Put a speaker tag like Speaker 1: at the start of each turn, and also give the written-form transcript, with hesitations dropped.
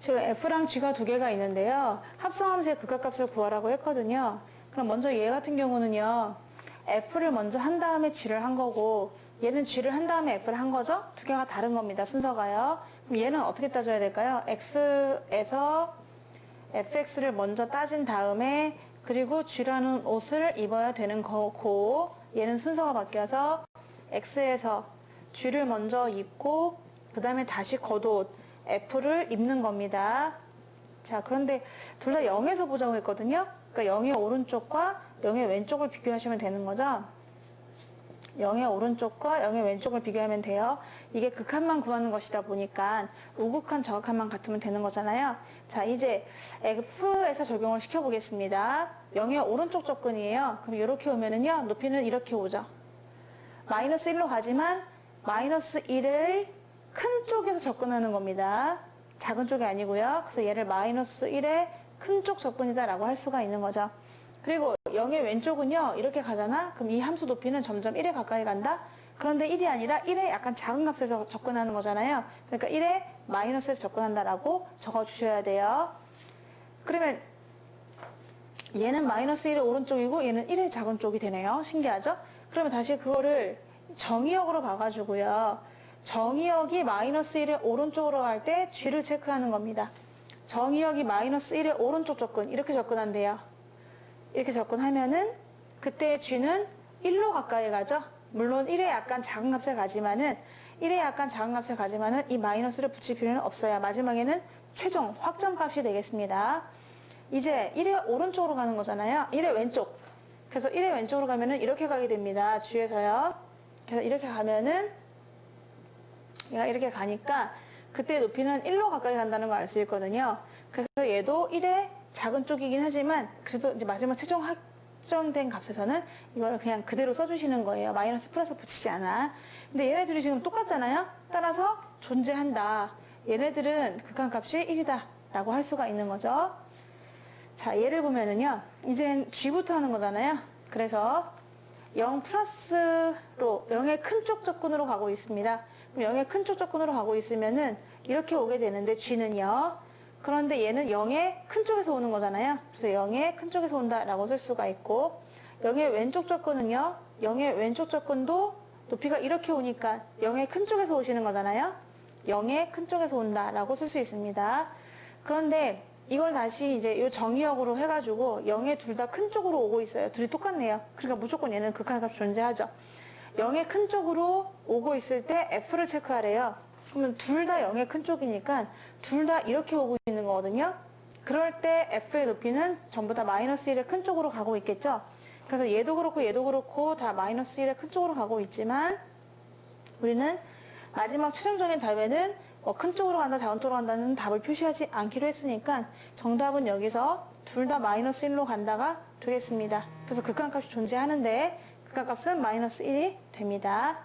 Speaker 1: 지금 f랑 g가 두 개가 있는데요. 합성함수의 극합값을 구하라고 했거든요. 그럼 먼저 얘 같은 경우는요. f를 먼저 한 다음에 g를 한 거고 얘는 g를 한 다음에 f를 한 거죠? 두 개가 다른 겁니다. 순서가요. 그럼 얘는 어떻게 따져야 될까요? x에서 fx를 먼저 따진 다음에 그리고 g라는 옷을 입어야 되는 거고 얘는 순서가 바뀌어서 x에서 g를 먼저 입고 그 다음에 다시 겉옷 f를 입는 겁니다. 자, 그런데 둘 다 0에서 보자고 했거든요. 그러니까 0의 오른쪽과 0의 왼쪽을 비교하시면 되는 거죠. 0의 오른쪽과 0의 왼쪽을 비교하면 돼요. 이게 극한만 구하는 것이다 보니까 우극한 저극한만 같으면 되는 거잖아요. 자, 이제 f에서 적용을 시켜보겠습니다. 0의 오른쪽 접근이에요. 그럼 이렇게 오면은요, 높이는 이렇게 오죠. 마이너스 1로 가지만 마이너스 1을 큰 쪽에서 접근하는 겁니다. 작은 쪽이 아니고요. 그래서 얘를 마이너스 1의 큰 쪽 접근이다 라고 할 수가 있는 거죠. 그리고 0의 왼쪽은요, 이렇게 가잖아? 그럼 이 함수 높이는 점점 1에 가까이 간다? 그런데 1이 아니라 1에 약간 작은 값에서 접근하는 거잖아요. 그러니까 1에 마이너스에서 접근한다라고 적어주셔야 돼요. 그러면 얘는 마이너스 1의 오른쪽이고 얘는 1의 작은 쪽이 되네요. 신기하죠? 그러면 다시 그거를 정의역으로 봐가지고요. 정의역이 마이너스 1의 오른쪽으로 갈 때 g를 체크하는 겁니다. 정의역이 마이너스 1의 오른쪽 접근, 이렇게 접근한대요. 이렇게 접근하면은 그때 g는 1로 가까이 가죠. 물론 1에 약간 작은 값에 가지만은 이 마이너스를 붙일 필요는 없어요. 마지막에는 최종 확정값이 되겠습니다. 이제 1의 오른쪽으로 가는 거잖아요. 1의 왼쪽. 그래서 1의 왼쪽으로 가면은 이렇게 가게 됩니다. g에서요. 그래서 이렇게 가면은 얘가 이렇게 가니까 그때 높이는 1로 가까이 간다는 걸 알 수 있거든요. 그래서 얘도 1의 작은 쪽이긴 하지만 그래도 이제 마지막 최종 확정된 값에서는 이걸 그냥 그대로 써주시는 거예요. 마이너스 플러스 붙이지 않아. 근데 얘네들이 지금 똑같잖아요. 따라서 존재한다. 얘네들은 극한값이 1이다 라고 할 수가 있는 거죠. 자, 예를 보면은요. 이젠 g부터 하는 거잖아요. 그래서 0 플러스로 0의 큰 쪽 접근으로 가고 있습니다. 그럼 0의 큰 쪽 접근으로 가고 있으면은 이렇게 오게 되는데 g는요. 그런데 얘는 0의 큰 쪽에서 오는 거잖아요. 그래서 0의 큰 쪽에서 온다라고 쓸 수가 있고 0의 왼쪽 접근은요. 0의 왼쪽 접근도 높이가 이렇게 오니까 0의 큰 쪽에서 오시는 거잖아요. 0의 큰 쪽에서 온다라고 쓸 수 있습니다. 그런데 이걸 다시 이제 이 정의역으로 해가지고 0의 둘 다 큰 쪽으로 오고 있어요. 둘이 똑같네요. 그러니까 무조건 얘는 극한값 존재하죠. 0의 큰 쪽으로 오고 있을 때 f를 체크하래요. 그러면 둘 다 0의 큰 쪽이니까 둘 다 이렇게 오고 있는 거거든요. 그럴 때 f의 높이는 전부 다 마이너스 1의 큰 쪽으로 가고 있겠죠. 그래서 얘도 그렇고 다 마이너스 1의 큰 쪽으로 가고 있지만 우리는 마지막 최종적인 답에는 큰 쪽으로 간다, 작은 쪽으로 간다는 답을 표시하지 않기로 했으니까 정답은 여기서 둘 다 마이너스 1로 간다가 되겠습니다. 그래서 극한값이 존재하는데 극한값은 마이너스 1이 됩니다.